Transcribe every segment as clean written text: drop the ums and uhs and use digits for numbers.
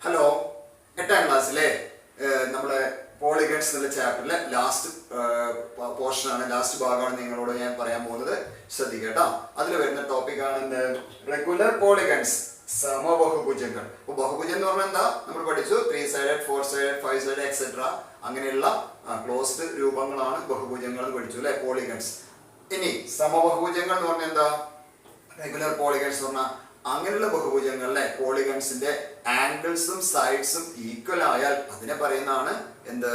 Hello, 8ാം ക്ലാസ്സിലെ നമ്മുടെ polygons എന്നുള്ള ചാപ്റ്ററിലെ ലാസ്റ്റ് പോർഷനാണ്, ലാസ്റ്റ് ഭാഗമാണ് നിങ്ങളോട് ഞാൻ പറയാൻ പോകുന്നത്. ശ്രദ്ധിക്കുക കേട്ടോ. അതിൽ വരുന്ന ടോപ്പിക്കാണ് റെഗുലർ പോളിഗൺസ്, സമബഹുഭുജങ്ങൾ. അപ്പോൾ ബഹുഭുജം എന്ന് പറഞ്ഞാൽ എന്താ? നമ്മൾ പഠിച്ചു 3 സൈഡഡ് 4 സൈഡഡ് 5 സൈഡഡ് എക്സെട്ര അങ്ങനെയുള്ള ക്ലോസ്ഡ് രൂപങ്ങളാണ് ബഹുഭുജങ്ങൾ എന്ന് പഠിച്ചു അല്ലെ, പോളിഗൺസ്. ഇനി സമബഹുഭുജങ്ങൾ എന്ന് പറഞ്ഞാൽ എന്താ? റെഗുലർ പോളിഗൺസ് പറഞ്ഞാൽ അങ്ങനെയുള്ള ബഹുഭുജങ്ങളിലെ പോളിഗൺസിന്റെ ആംഗിൾസും സൈഡ്സും ഈക്വൽ ആയാൽ അതിനെ പറയുന്നതാണ് എന്ത്?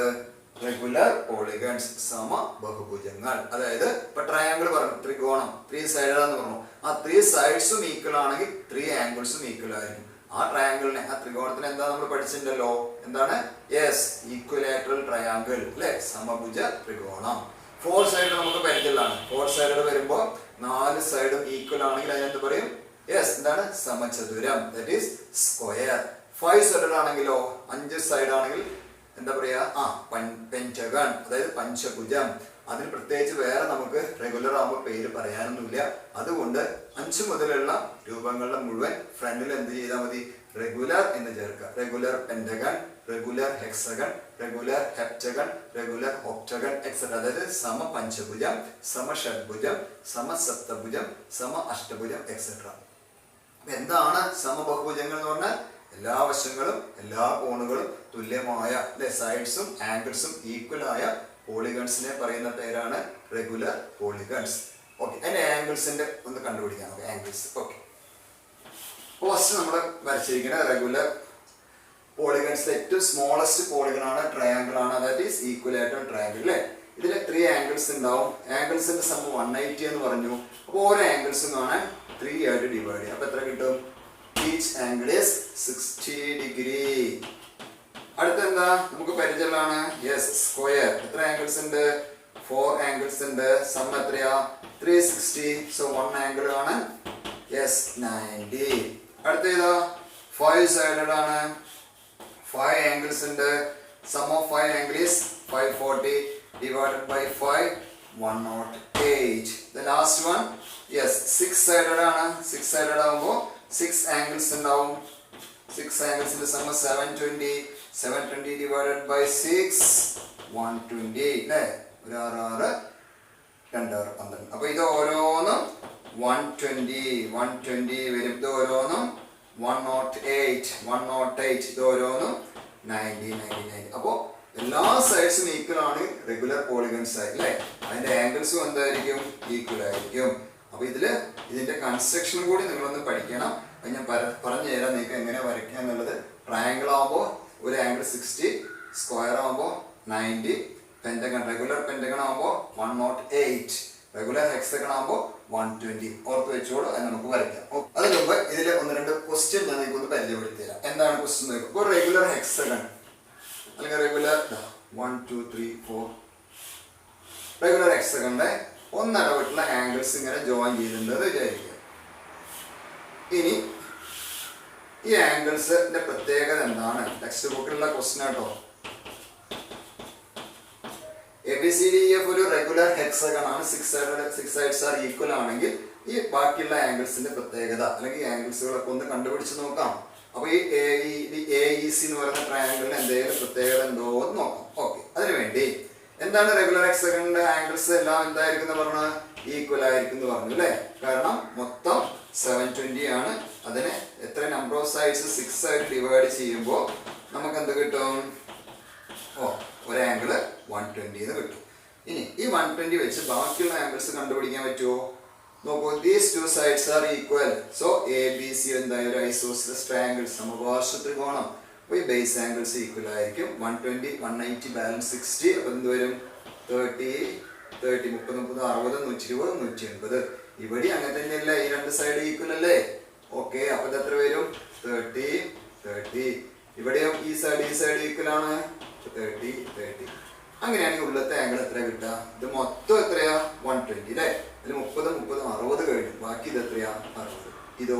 റെഗുലർ പോളിഗൺസ്, സമ ബഹുഭുജങ്ങൾ. അതായത് ഇപ്പൊ ട്രയാങ്കിൾ പറഞ്ഞു, ത്രികോണം 3 സൈഡഡ് എന്ന് പറഞ്ഞു. ആ 3 സൈഡ്സും ഈക്വൽ ആണെങ്കിൽ 3 ആംഗിൾസും ഈക്വൽ ആയിരിക്കും. ആ ട്രയാങ്കിളിനെ, ആ ത്രികോണത്തിന് എന്താ നമ്മൾ പഠിച്ചിട്ടുണ്ടല്ലോ? എന്താണ്? യെസ്, ഈക്വലാറ്ററൽ ട്രയാങ്കിൾ അല്ലെ, സമഭുജ ത്രികോണം. 4 സൈഡ് നമുക്ക് പരിചയമാണ്. 4 സൈഡഡ് വരുമ്പോ 4 സൈഡും ഈക്വൽ ആണെങ്കിൽ അതിനെന്ത് പറയും? യെസ്, എന്താണ്? സമചതുരം, ദാറ്റ് ഈസ് സ്ക്വയർ. 5 സൈഡഡ് ആണെങ്കിലോ, 5 സൈഡ് ആണെങ്കിൽ എന്താ പറയാ? പെന്റഗൺ, അതായത് പഞ്ചഭുജം. അതിന് പ്രത്യേകിച്ച് വേറെ നമുക്ക് റെഗുലർ ആകുമ്പോൾ പേര് പറയാനൊന്നുമില്ല. അതുകൊണ്ട് 5 മുതലുള്ള രൂപങ്ങളുടെ മുഴുവൻ ഫ്രണ്ടിൽ എന്ത് ചെയ്താൽ മതി? റെഗുലർ എന്ന് ചേർക്കുക. Regular pentagon, regular hexagon, regular heptagon, regular octagon etcetera. അതായത് സമ പഞ്ചഭുജം, സമ ഷഡ്ഭുജം, സമ സപ്തഭുജം, സമ അഷ്ടഭുജം എക്സെട്ര. എന്താണ് സമബഹുഭുജങ്ങൾ എന്ന് പറഞ്ഞാൽ? എല്ലാ വശങ്ങളും എല്ലാ കോണുകളും തുല്യമായ അല്ലെ, സൈഡ്സും ആംഗിൾസും ഈക്വൽ ആയ പോളിഗൺസിനെ പറയുന്ന പേരാണ് റെഗുലർ പോളിഗൺസ്. ഓക്കെ, അതിന്റെ ആംഗിൾസിന്റെ ഒന്ന് കണ്ടുപിടിക്കാം നമുക്ക്. ആംഗിൾസ്. ഓക്കെ, ഫസ്റ്റ് നമ്മൾ വരച്ചിരിക്കുന്നത് റെഗുലർ പോളിഗൺസിലെ ഏറ്റവും സ്മോളസ്റ്റ് പോളിഗൺ ആണ്, ട്രയാങ്കിൾ ആണ്. അതായത് ഈസ് ഈക്വലാറ്ററൽ ട്രയാങ്കിൾ അല്ലേ. ഇതിൽ 3 ആംഗിൾസ് ഉണ്ടാവും. ആംഗിൾസിന്റെ സം 180 എന്ന് പറഞ്ഞു. അപ്പോൾ ഓരോ ആംഗിൾസും കാണാൻ 3 ആയിട്ട് ഡിവൈഡ് ചെയ്യാം. അപ്പൊ എത്ര കിട്ടും? Each angle is 60 degree. അടുത്തെന്താ നമുക്ക് പരിചയമാണ്? Yes, square. എത്ര ആംഗിൾസ് ഉണ്ട്? 4 ആംഗിൾസ് ഉണ്ട്. സം എത്രയാ? 360. സോ 1 ആംഗിൾ ആണ് യെസ് 90. അടുത്തേതാ? 5 സൈഡഡ് ആണ്. 5 ആംഗിൾസ് ഉണ്ട്. Sum of 5 angle is 540 divided by 5 108. The last one yes 6 sided ആണ്. 6 sided ആവുമ്പോൾ 6 ആംഗിൾസ് ഉണ്ടാവും. 6 ആംഗിൾസിന്റെ സം 720. 720 divided by 6 120 അല്ലേ. ഒരു 6 2 12. അപ്പൊ ഇത് ഓരോന്നും 120 വരും. ഇത് ഓരോന്നും 108. ഇത് ഓരോന്നും 90. അപ്പോ എല്ലാ സൈഡ്സും ഈക്വൽ ആണ് റെഗുലർ പോളിഗൺസ് ആയി അല്ലേ. അതിന്റെ ആംഗിൾസും എന്തായിരിക്കും? ഈക്വൽ ആയിരിക്കും. അപ്പൊ ഇതിന്റെ കൺസ്ട്രക്ഷൻ കൂടി നിങ്ങളൊന്ന് പഠിക്കണം. അത് ഞാൻ പറഞ്ഞു തരാം നിങ്ങൾക്ക് എങ്ങനെ വരയ്ക്കുക എന്നുള്ളത്. ട്രയാങ്കിൾ ആകുമ്പോൾ ഒരു ആംഗിൾ 60, സ്ക്വയർ ആകുമ്പോൾ 90, പെന്റഗൺ റെഗുലർ പെന്റഗൺ ആകുമ്പോൾ 108, റെഗുലർ ഹെക്സഗൺ ആകുമ്പോൾ 120. ഓർത്ത് വെച്ചോളൂ, അത് നമുക്ക് വരയ്ക്കാം. അതിന് മുമ്പ് ഇതിൽ 1-2 ക്വസ്റ്റ്യൻ ഞാൻ നിങ്ങൾക്ക് ഒന്ന് പരിചയപ്പെടുത്തി തരാം. എന്താണ് ക്വസ്റ്റ്യൻ നോക്കുക? ഇപ്പോൾ റെഗുലർ ഹെക്സഗൺ അല്ലെങ്കിൽ റെഗുലർ 1 2 3 4 റെഗുലർ ഹെക്സഗണിന്റെ ഒന്നിടവിട്ടുള്ള ആംഗിൾസ് ഇങ്ങനെ ജോയിൻ ചെയ്തിട്ടുണ്ട് വിചാരിക്കുക. ഇനി ഈ ആംഗിൾസിന്റെ പ്രത്യേകത എന്താണ്? ടെക്സ്റ്റ് ബുക്കിലുള്ള ക്വസ്റ്റ്യൻ ആട്ടോ. ABCDEF ഒരു റെഗുലർ ഹെക്സഗൺ ആണ്. 6 സൈഡ്സ് ആർ ഈക്വൽ ആണെങ്കിൽ ഈ ബാക്കിയുള്ള ആംഗിൾസിന്റെ പ്രത്യേകത അല്ലെങ്കിൽ ആംഗിൾസുകളൊക്കെ ഒന്ന് കണ്ടുപിടിച്ച് നോക്കാം. അപ്പൊ ഈ AEC എന്ന് പറയുന്ന ട്രയാങ്കിളിന് എന്തെങ്കിലും പ്രത്യേകത ഉണ്ടോ എന്ന് നോക്കാം. ഓക്കെ, അതിനുവേണ്ടി എന്താണ് റെഗുലർ ഹെക്സഗണിന്റെ ആംഗിൾസ് എല്ലാം എന്തായിരിക്കും എന്ന് പറഞ്ഞാൽ? ഈക്വൽ ആയിരിക്കും എന്ന് പറഞ്ഞു അല്ലേ. കാരണം മൊത്തം 720 ആണ്. അതിനെ എത്ര നമ്പർ ഓഫ് സൈഡ്സ് 6 ആയിട്ട് ഡിവൈഡ് ചെയ്യുമ്പോൾ നമുക്ക് എന്ത് കിട്ടും? ഒരു ആംഗിള് 120 എന്ന് കിട്ടും. ഇനി ഈ 120 വെച്ച് ബാക്കിയുള്ള ആംഗിൾസ് കണ്ടുപിടിക്കാൻ പറ്റുമോ? നോക്കൂ, these 2 sides are equal. So ABC എന്തായാലും ഒരു ഐസോസിലസ് ട്രയാങ്കിൾ, സമപാർശ്വ ത്രികോണം. അപ്പോൾ ഈ ബേസ് ആംഗിൾസ് ഈക്വൽ ആയിരിക്കും. 120 180 ബാലൻസ് 60. അപ്പോൾ എന്ത് വരും? 30 30 30 30 60 120 180. ഇവിടെ അങ്ങനെ തന്നെയല്ല, ഈ 2 സൈഡ് ഈക്വൽ അല്ലേ. ഓക്കെ, അപ്പോൾ ഇത് എത്ര വരും? 30 30. ഇവിടെയും ഈ സൈഡ് ഈക്വൽ ആണ്. 30 30. അങ്ങനെയാണെങ്കിൽ ഉള്ളത്തെ ആംഗിൾ എത്ര കിട്ടുക? ഇത് മൊത്തം എത്രയാ? 120 അല്ലേ. അതിൽ 30 30 60 കഴിഞ്ഞു. ബാക്കി ഇത് എത്രയാ? 60. ഇതോ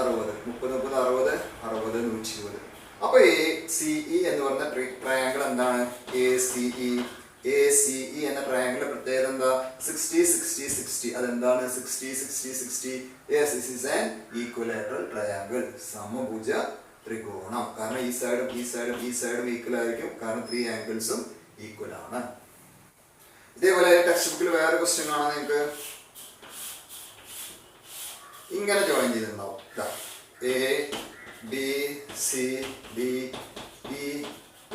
60. 30 30 60 60 120. അപ്പൊ ACE എന്ന് പറഞ്ഞ ട്രയാങ്കിൾ എന്താണ്? ACE എന്ന ട്രയാങ്കിളിന്റെ പ്രത്യേകത എന്താ? 60 60 60. അതെന്താണ് 60 60 60? Yes, this is an equilateral triangle. സമഭുജ ത്രികോണം. കാരണം ഈ സൈഡും ഈക്വൽ ആയിരിക്കും, കാരണം 3 ആംഗിൾസും ഈക്വൽ ആണ്. ഇതേപോലെ ടെക്സ്റ്റ് ബുക്കിൽ വേറെ ക്വസ്റ്റ്യൻ കാണാൻ നിങ്ങൾക്ക് ഇങ്ങനെ ജോയിൻ ചെയ്തിട്ടുണ്ടാവും. A B C D E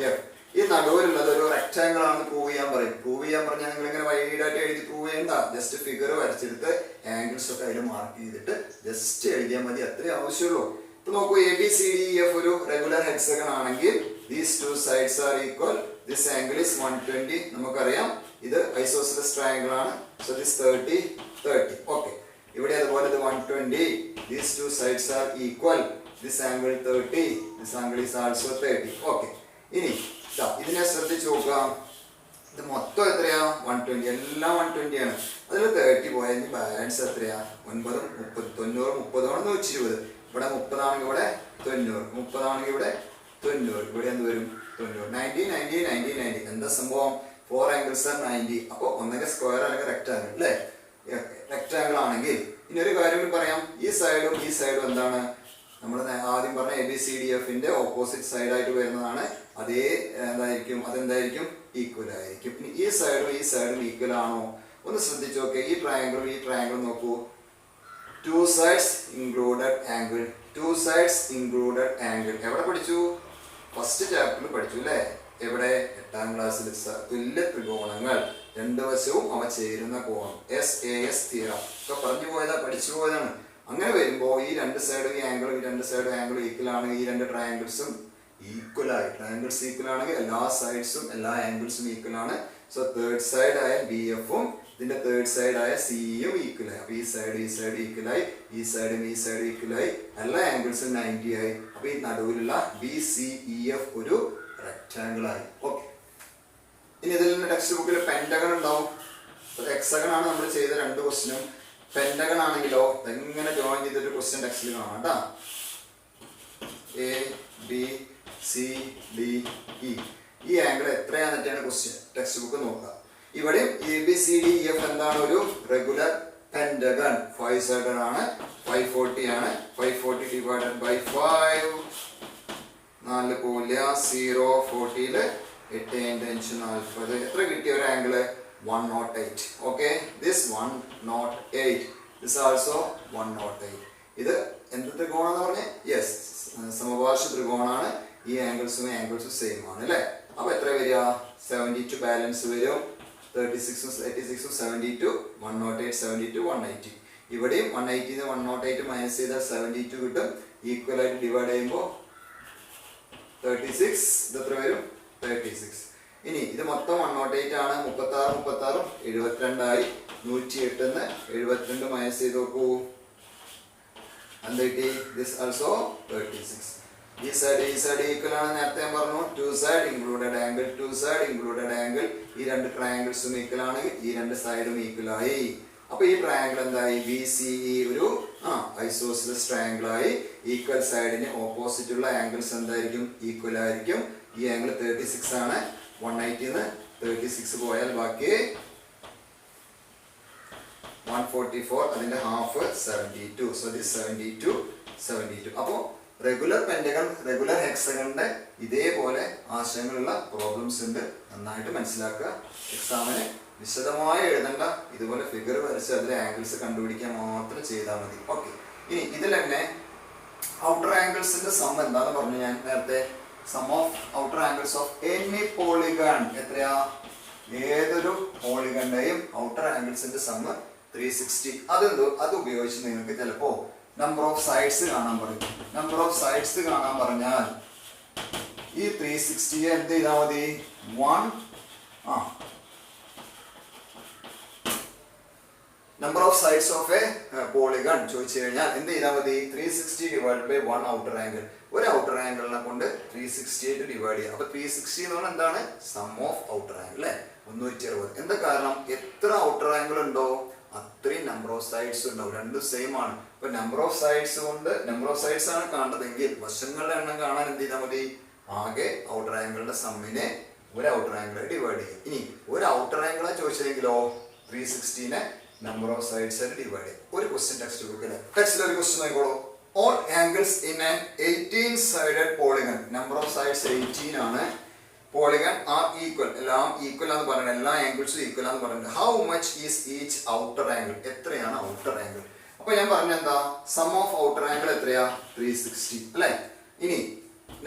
F. ഈ നടുവിലുള്ളത് ഒരു റെക്ടാങ്കിൾ ആണെന്ന് പ്രൂവ് ചെയ്യാൻ പറയും. പ്രൂവ് ചെയ്യാൻ പറഞ്ഞാൽ നിങ്ങൾ ഇങ്ങനെ വൈഡായിട്ട് എഴുതി പ്രൂവ് ചെയ്യണ്ട. ജസ്റ്റ് ഫിഗർ വരച്ചെടുത്ത് ആംഗിൾസ് ഒക്കെ അതിൽ മാർക്ക് ചെയ്തിട്ട് ജസ്റ്റ് എഴുതിയാൽ മതി, അത്രേ ആവശ്യമുള്ളൂ. ഇപ്പൊ നോക്കൂ, A B C D F ഒരു റെഗുലർ ഹെക്സഗൺ ആണെങ്കിൽ these two sides are equal, this angle is 120. നമുക്കറിയാം ഇത് ഐസോസെലസ് ട്രയാങ്കിൾ ആണ്. so this 30 30. ഓക്കെ, ഇവിടെ അതുപോലെ ഇത് 120. these two sides are equal, this angle 30, this angle is also 30. Okay, ഇനി ഇതിനെ ശ്രദ്ധിച്ചു നോക്കാം. ഇത് മൊത്തം എത്രയാ? 120. എല്ലാം 120 ആണ്. അതിൽ 30 പോയതിന് ബാലൻസ് എത്രയാ? 9 30 90 30 ആണ് 120. ഇവിടെ 30 ആണെങ്കിൽ ഇവിടെ 90, 30 ആണെങ്കിൽ ഇവിടെ 90, ഇവിടെ എന്ത് വരും? 90. 90 90 90 90. എന്താ സംഭവം? 4 ആംഗിൾസ് ആർ 90. അപ്പോൾ ഒന്നെങ്കിൽ സ്ക്വയർ അല്ലെങ്കിൽ റെക്ടാങ്കിൾ അല്ലേ? റെക്ടാങ്കിൾ ആണെങ്കിൽ ഇനി ഒരു കാര്യം കൂടി പറയാം. ഈ സൈഡും എന്താണ്? നമ്മൾ ആദ്യം പറഞ്ഞ എ ബി സി ഡി എഫിന്റെ ഓപ്പോസിറ്റ് സൈഡായിട്ട് വരുന്നതാണ്. അതെന്തായിരിക്കും? ഈക്വൽ ആയിരിക്കും. ഇനി ഈ സൈഡും ഈക്വൽ ആണോ? ഒന്ന് ശ്രദ്ധിച്ചു നോക്കേ. ഈ ട്രയാങ്കിൾ നോക്കൂ. 2 sides included angle. എവിടെ പഠിച്ചു? ഫസ്റ്റ് ചാപ്റ്ററിൽ പഠിച്ചു അല്ലേ? എവിടെ? 8ാം ക്ലാസ്സിൽ. തുല്യ ത്രികോണങ്ങൾ രണ്ട് വശവും അവ ചേരുന്ന കോണം, SAS തിയറം ഒക്കെ പഠിച്ചു പോയതാണ്. അങ്ങനെ വരുമ്പോൾ ഈ രണ്ട് സൈഡും ഈക്വൽ ആണ്. ഈ രണ്ട് ട്രയാങ്കിൾസും ഈക്വൽ ആയി. ട്രയാങ്കിൾസ് ഈക്വൽ ആണെങ്കിൽ എല്ലാ സൈഡ്സും എല്ലാ ആംഗിൾസും ഈക്വൽ ആണ്. സോ തേർഡ് സൈഡ് ആയ BF-ഉം ഇതിന്റെ തേർഡ് സൈഡ് ആയ CE-യും ഈക്വൽ ആയി. അപ്പൊ ഈ സൈഡ് ഈക്വൽ ആയി, ഈ സൈഡും ഈക്വൽ ആയി, എല്ലാ ആംഗിൾസും 90 ആയി. അപ്പൊ ഈ നടുവിലുള്ള BCEF ഒരു റെക്ടാങ്കിൾ ആയി. ഓക്കെ, ഇനി ഇതിൽ ടെക്സ്റ്റ് ബുക്കിൽ പെന്റഗൺ ഉണ്ടാവും. ഹെക്സഗൺ ആണ് നമ്മൾ ചെയ്ത രണ്ട് ക്വസ്റ്റ്യനും. പെന്റഗൺ ആണെങ്കിലോ എങ്ങനെ ജോയിൻ ചെയ്തൊരു ക്വസ്റ്റ്യൻ ടെക്സ്റ്റിൽ കാണാം കേട്ടോ. A B C D E. ഈ ആംഗിൾ എത്രയാണെന്നിട്ടാണ് ക്വസ്റ്റ്യൻ ടെക്സ്റ്റ് ബുക്ക് നോക്കുക. ഇവിടെ ABCDEF എന്താണ്? ഒരു റെഗുലർ പെന്റഗൺ. 5 സൈഡഡ് ആണ്, 540 ആണ്. 540 ഡിവൈഡഡ് ബൈ 5, 4 പോവില്ല, 0 40 8 5 40. എത്ര കിട്ടിയ ഒരു angle? 108. Okay, this 108, this also 108. ഇത് എന്ത് ത്രികോണമെന്ന് പറഞ്ഞേ? യെസ്, സമപാർശ്വ ത്രികോണാണ്. ഈ ആംഗിൾസും സെയിം ആണ് അല്ലേ? അപ്പൊ എത്ര വരിക? 72 ബാലൻസ് വരും. 36 86 72, 108 72 180. ഇവിടെയും 180 108 മൈനസ് ചെയ്താൽ 72 കിട്ടും. ഈക്വൽ ആയിട്ട് ഡിവൈഡ് ചെയ്യുമ്പോൾ 36, ഇത് എത്ര വരും? 36. ഇനി ഇത് മൊത്തം 108 ആണ്. 36 72 ആയി. 108 72 മൈനസ് ചെയ്ത് നോക്കൂ, എന്ത് കിട്ടി? This also 36. ഈ സൈഡ് ഈക്വൽ ആണ്. നേരത്തെ ഞാൻ പറഞ്ഞു 2 സൈഡ് ഇൻക്ലൂഡഡ് ആംഗിൾ. ഈ രണ്ട് ട്രയാങ്കിൾസും ഈക്വൽ ആണ്. ഈ രണ്ട് സൈഡും ഈക്വൽ ആയി. അപ്പൊ ഈ ട്രയാങ്കിൾ എന്തായി? BCE ഒരു ഐസോസെലസ് ട്രയാങ്കിൾ ആയി. ഈക്വൽ സൈഡിന് ഓപ്പോസിറ്റ് ഉള്ള ആംഗിൾസ് എന്തായിരിക്കും? ഈക്വൽ ആയിരിക്കും. ഈ ആംഗിൾ 36 ആണ്. 180 36 പോയാൽ ബാക്കി 144, അതിന്റെ ഹാഫ് 72. So this 72. അപ്പോൾ റെഗുലർ പെന്റഗൺ, റെഗുലർ ഹെക്സഗണിന്റെ ഇതേപോലെ ആശയങ്ങളുള്ള പ്രോബ്ലംസ് ഉണ്ട്. നന്നായിട്ട് മനസ്സിലാക്കുക. എക്സാമിന് വിശദമായി എഴുതണ്ട, ഇതുപോലെ ഫിഗർ വരച്ച് അതിലെ ആംഗിൾസ് കണ്ടുപിടിക്കാൻ മാത്രം ചെയ്താൽ മതി. ഓക്കെ, ഇനി ഇതിൽ തന്നെ ഔട്ടർ ആംഗിൾസിന്റെ സം എന്താന്ന് പറഞ്ഞു ഞാൻ നേരത്തെ. Sum of outer angles of any polygon എത്രയാ? ഏതൊരു പോളിഗണിന്റെയും ഔട്ടർ ആംഗിൾസിന്റെ സം 360. അത് ഉപയോഗിച്ച് നിങ്ങൾക്ക് ചിലപ്പോ നമ്പർ ഓഫ് സൈഡ്സ് കാണാൻ പറയും. നമ്പർ ഓഫ് സൈഡ്സ് കാണാൻ പറഞ്ഞാൽ ഈ 360 എന്ത് ചെയ്താൽ മതി? Number of sides of A polygon ചോദിച്ചു കഴിഞ്ഞാൽ എന്ത് ചെയ്താൽ മതി? 360 ഡിവൈഡ് ബൈ 1 ഔട്ടർ ആംഗിൾ. ഒരു ഔട്ടർ ആംഗിളിനെ കൊണ്ട് 360 ആയിട്ട് ഡിവൈഡ് ചെയ്യുക. അപ്പൊ 360 എന്ന് പറഞ്ഞാൽ എന്താണ്? സം ഓഫ് ഔട്ടർ ആംഗിൾ അല്ലെ? 160. എന്താ കാരണം? എത്ര ഔട്ടർ ആംഗിൾ ഉണ്ടോ അത്രയും നമ്പർ ഓഫ് സൈഡ്സ് ഉണ്ടാവും. രണ്ടും സെയിം ആണ്. അപ്പൊ നമ്പർ ഓഫ് സൈഡ്സ് ആണ് കാണുന്നതെങ്കിൽ വശങ്ങളുടെ എണ്ണം കാണാൻ എന്ത് ചെയ്താൽ മതി? ആകെ ഔട്ടർ ആംഗിളിന്റെ സമ്മിനെ ഒരു ഔട്ടർ ആംഗിളെ ഡിവൈഡ് ചെയ്യും. ഇനി ഒരു ഔട്ടർ ആംഗിളെ ചോദിച്ചെങ്കിലോ 360 നമ്പർ ഓഫ് സൈഡ്സ് ആയിട്ട് ഡിവൈഡ് ചെയ്യും. ഒരു ക്വസ്റ്റ്യൻ ടെക്സ്റ്റ് ബുക്കിൽ ഒരു question ആയിക്കോളൂ. all angles in an 18-sided polygon. Number of sides 18 ആണ്. Polygon are equal. എല്ലാം ഈക്വൽ ആണെന്ന് പറയുന്നത്, എല്ലാ ആംഗിൾസും ഈക്വൽ ആണെന്ന് പറയുന്നത്. How much is each outer angle? എത്രയാണ് ഔട്ടർ ആംഗിൾ? അപ്പൊ ഞാൻ പറഞ്ഞ എന്താ, സം ഓഫ് ഔട്ടർ ആംഗിൾ എത്രയാ? 360 അല്ലെ. ഇനി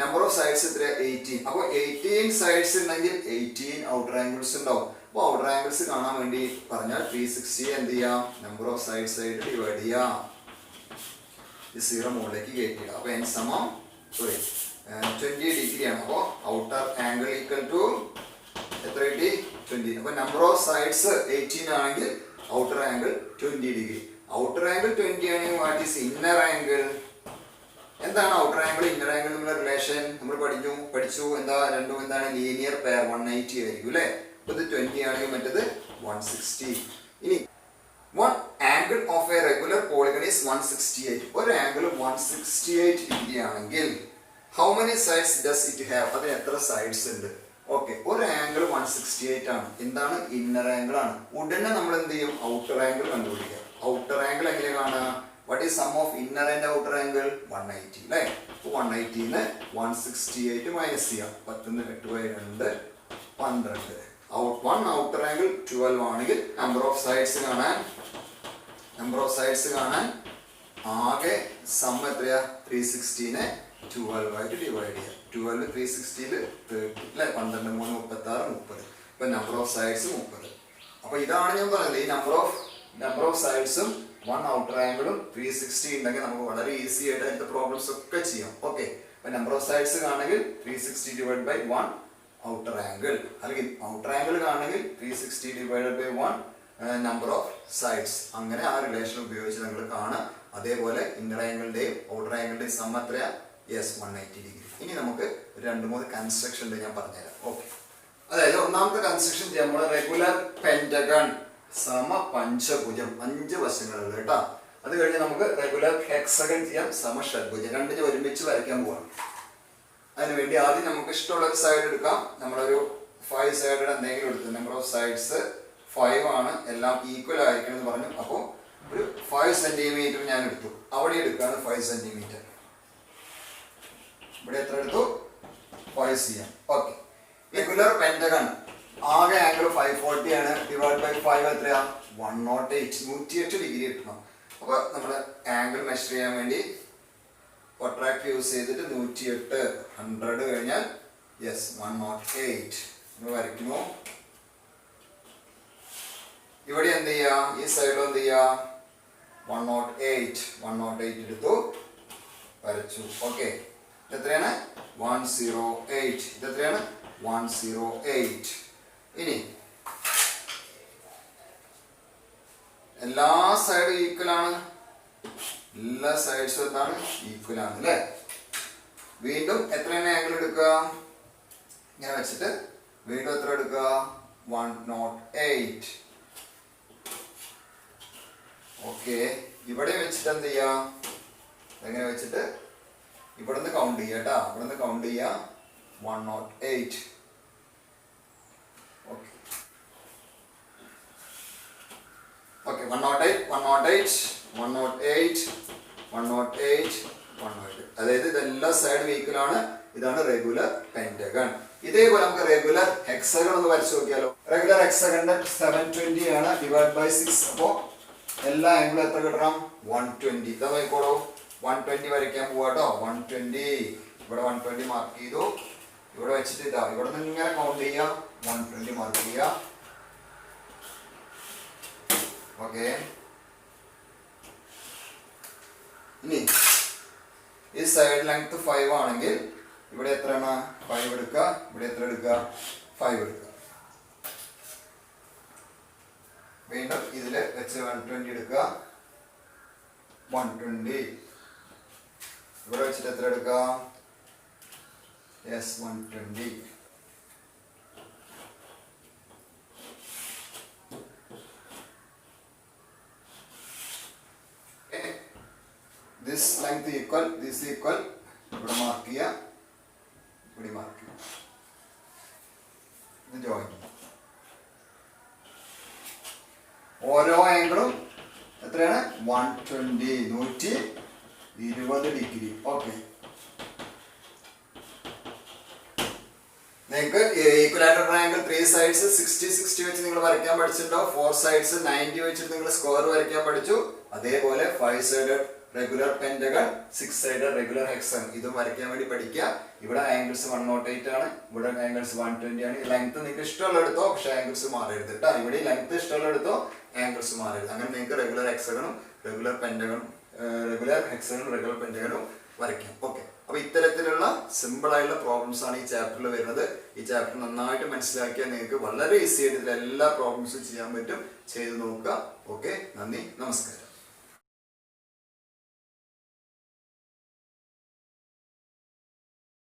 നമ്പർ ഓഫ് സൈഡ്സ് എത്രയാ? 18. അപ്പോൾ 18 സൈഡ്സ് ഉണ്ടെങ്കിൽ 18 ഔട്ടർ ആംഗിൾസ് ഉണ്ടാവും. അപ്പോൾ ഔട്ടർ ആംഗിൾസ് കാണാൻ വേണ്ടി പറഞ്ഞാൽ 360 എന്ത് ചെയ്യാം? നമ്പർ ഓഫ് സൈഡ്സ് ആയിട്ട് ഡിവൈഡ് ചെയ്യാം. ഈ 0 മുകളിലേക്ക് കയറ്റിയിടാം. അപ്പോൾ n സമം 20 ഡിഗ്രി ആണ്. അപ്പോൾ ഔട്ടർ ആംഗിൾ ഈക്വൽ ടു എത്ര കിട്ടി? 20. അപ്പോൾ നമ്പർ ഓഫ് സൈഡ്സ് 18 ആണെങ്കിൽ outer angle 20 degree. Outer angle 20 ആണെങ്കിൽ വാട്ട് ഈസ് ഇന്നർ ആംഗിൾ? എന്താണ് ഔട്ടർ ആംഗിൾ ഇന്നർ ആംഗിൾ തമ്മിലുള്ള റിലേഷൻ? നമ്മൾ പഠിച്ചു എന്താ, രണ്ടും എന്താണ്? ലീനിയർ പെയർ 180 ആയിരിക്കും അല്ലേ. അപ്പോൾ ഇത് 20 ആണെങ്കിൽ മറ്റേത് 160. ഇനി one angle of a regular polygon is 168. ഒരു ആംഗിൾ 168 ഡിഗ്രി ആണെങ്കിൽ how many sides does it have? അതിന് എത്ര സൈഡ്സ് ഉണ്ട്? ഓക്കെ, ഒരു ആംഗിൾ 168 ആണ്. എന്താണ്? ഇന്നർ ആംഗിൾ ആണ്. ഉടനെ നമ്മൾ എന്ത് ചെയ്യും? ഔട്ടർ ആംഗിൾ കണ്ടുപിടിക്കുക. ഔട്ടർ ആംഗിൾ എങ്ങനെ കാണുക? What is sum of inner and outer angle? 180 അല്ലേ. അപ്പോൾ 180 168 മൈനസ് ചെയ്യാം. 10 8 2 12. വൺ ഔട്ടർ ആംഗിൾ 12 ആണെങ്കിൽ നമ്പർ ഓഫ് സൈഡ്സ് കാണാൻ ആകെ സം എത്രയാ? 360 12 ആയിട്ട് ഡിവൈഡ് ചെയ്യാം. 12 360 30 അല്ലെ. 12 3 36 30. ഇപ്പൊ നമ്പർ ഓഫ് സൈഡ്സ് 30. അപ്പൊ ഇതാണ് ഞാൻ പറഞ്ഞത്, ഈ നമ്പർ ഓഫ് സൈഡ്സും വൺ ഔട്ടർ ആംഗിളും 360 ഉണ്ടെങ്കിൽ നമുക്ക് വളരെ ഈസി ആയിട്ട് അതിന്റെ പ്രോബ്ലംസ് ഒക്കെ ചെയ്യാം. ഓക്കെ, അപ്പൊ നമ്പർ ഓഫ് സൈഡ്സ് കാണണമെങ്കിൽ 360 ഡിവൈഡ് ബൈ 1 ഔട്ടർ ആംഗിൾ, അല്ലെങ്കിൽ ഔട്ടർ ആംഗിൾ കാണണമെങ്കിൽ 360 divide by 1 number of sides. അങ്ങനെ ആ റിലേഷൻ ഉപയോഗിച്ച് നിങ്ങൾ കാണുക. അതേപോലെ ഇന്നർ ആംഗിളിന്റെയും ഔട്ടർ ആംഗിളിന്റെയും സം എത്രയാ? Yes 180 degree. ഇനി നമുക്ക് 2-3 കൺസ്ട്രക്ഷൻ ഉണ്ട്, ഞാൻ പറഞ്ഞുതരാം. ഓക്കെ, അതായത് ഒന്നാമത്തെ കൺസ്ട്രക്ഷൻ ചെയ്യാം. നമ്മൾ റെഗുലർ പെന്റഗൺ സമ പഞ്ചഭുജം, 5 വശങ്ങളുണ്ട് കേട്ടോ. അത് കഴിഞ്ഞ് നമുക്ക് റെഗുലർ ഹെക്സഗൺ ചെയ്യാം സമ ഷഡ്ഭുജം. രണ്ടിനെ ഒരുമിച്ച് വരയ്ക്കാൻ പോവാം. അതിനുവേണ്ടി ആദ്യം നമുക്ക് ഇഷ്ടമുള്ള ഒരു സൈഡ് എടുക്കാം. നമ്മളൊരു 5 സൈഡഡ് എന്തെങ്കിലും എടുത്തു. നമ്പർ ഓഫ് സൈഡ്സ് 5 ആണ്. എല്ലാം ഈക്വൽ ആയിരിക്കണം എന്ന് പറഞ്ഞു. അപ്പോൾ ഒരു 5 സെന്റിമീറ്റർ ഞാൻ എടുത്തു. അവിടെ എടുക്കുകയാണ് 5 സെന്റിമീറ്റർ. ഇവിടെ എത്ര എടുത്തു? 5 cm. ഓക്കെ, റെഗുലർ പെന്റഗൺ ആകെ ആംഗിൾ 540 ആണ്. ഡിവൈഡ് ബൈ 5 എത്രയാ? 108. 108 ഡിഗ്രി കിട്ടണം. അപ്പോൾ നമ്മൾ ആംഗിൾ മെഷർ ചെയ്യാൻ വേണ്ടി പ്രൊട്രാക്ടർ യൂസ് ചെയ്തിട്ട് 108 100 കഴിഞ്ഞാൽ യെസ് 108 നമ്മൾ വരയ്ക്കുന്നു. ഇവിടെ എന്ത് ചെയ്യാ? ഈ സൈഡിൽ എന്ത് ചെയ്യാ? 108 എടുത്തു, വരച്ചു. ഓക്കെ, ഇതെത്രയാണ്? 108. ഇതെത്രയാണ്? 108. ഇനി എല്ലാ സൈഡും ഈക്വൽ ആണ്. എല്ലാ സൈഡ്സും എന്താണ്? ഈക്വൽ ആണ് അല്ലേ. വീണ്ടും എത്രയാണ് ആംഗിൾ എടുക്കുക? ഇങ്ങനെ വെച്ചിട്ട് വീണ്ടും എത്ര എടുക്കുക? 108. ഓക്കെ, ഇവിടെ വെച്ചിട്ട് എന്ത് ചെയ്യാ? എങ്ങനെ വെച്ചിട്ട് ഇവിടുന്ന് കൗണ്ട് ചെയ്യാം കേട്ടോ. ഇവിടുന്ന് കൗണ്ട് ചെയ്യാം 108. ഓക്കെ, 108. അതായത് ഇതെല്ലാ സൈഡും ഈക്വൽ ആണ്. ഇതാണ് റെഗുലർ പെന്റഗൺ. ഇതേപോലെ നമുക്ക് റെഗുലർ ഹെക്സഗൺ ഒന്ന് വരച്ചു നോക്കിയാലോ. റെഗുലർ ഹെക്സഗണിന്റെ 720 ആണ്. Divide by 6. അപ്പോൾ എല്ലാ ആംഗിളും എത്ര കിട്ടണം? 120. ഇതാ നോക്കിക്കോളൂ, 120 വരയ്ക്കാൻ പോവാട്ടോ. 120. ഇവിടെ 120 മാർക്ക് ചെയ്തു. ഇവിടെ വെച്ചിട്ട് ഇതാ ഇവിടെ നിന്ന് ഇങ്ങനെ കൗണ്ട് ചെയ്യാം. 120 മാർക്ക് ചെയ്യാം. ഓക്കെ, ഇനി ഈ സൈഡ് ലെങ്ത് 5 ആണെങ്കിൽ ഇവിടെ എത്രയാണ്? 5 എടുക്കുക. ഇവിടെ എത്ര എടുക്കുക? 5 എടുക്കുക. വീണ്ടും ഇതില് വെച്ച് 120 എടുക്കുക. 120. ഇവിടെ വെച്ചിട്ട് എത്ര എടുക്കുക? Yes 120. This length equal, this equal. ഇവിടെ മാർക്ക് ചെയ്യാം, ഇവിടെ മാർക്ക് ചെയ്യാം. ഇത് ജോയിൻ. ഓരോ ആംഗിളും എത്രയാണ്? 120. 20 ഡിഗ്രി. ഓക്കെ, നിങ്ങൾക്ക് ഈക്വലാറ്റർ ട്രയാങ്കിൾ 3 sides 60 60 വെച്ച് നിങ്ങൾ വരയ്ക്കാൻ പഠിച്ചിട്ടുണ്ടാവും. 4 sides 90 വെച്ചിട്ട് നിങ്ങൾ സ്ക്വയർ വരയ്ക്കാൻ പഠിച്ചു. അതേപോലെ 5 sided regular pentagon, 6 sided regular ഹെക്സൺ ഇതും വരയ്ക്കാൻ വേണ്ടി പഠിക്കുക. ഇവിടെ ആംഗിൾസ് 108 ആണ്, ഇവിടെ ആംഗിൾസ് 120 ആണ്. ലെങ്ത് നിങ്ങൾക്ക് ഇഷ്ടമുള്ള എടുത്തോ, പക്ഷെ ആംഗിൾസ് മാറരുത് കേട്ടോ. ഇവിടെ ലെങ്ത് ഇഷ്ടമുള്ള എടുത്തോ, ആംഗിൾസ് മാറരുത്. അങ്ങനെ നിങ്ങൾക്ക് റെഗുലർ ഹെക്സഗണും റെഗുലർ പെന്റഗണും റെഗുലർ ഹെക്സഗണും റെഗുലർ പെന്റഗണും വരയ്ക്കാം. ഓക്കെ, അപ്പൊ ഇത്തരത്തിലുള്ള സിമ്പിൾ ആയിട്ടുള്ള പ്രോബ്ലംസ് ആണ് ഈ ചാപ്റ്ററിൽ വരുന്നത്. ഈ ചാപ്റ്റർ നന്നായിട്ട് മനസ്സിലാക്കിയാൽ നിങ്ങൾക്ക് വളരെ ഈസി ആയിട്ട് ഇതിൽ എല്ലാ പ്രോബ്ലംസും ചെയ്യാൻ പറ്റും. ചെയ്ത് നോക്കുക. ഓക്കെ, നന്ദി, നമസ്കാരം.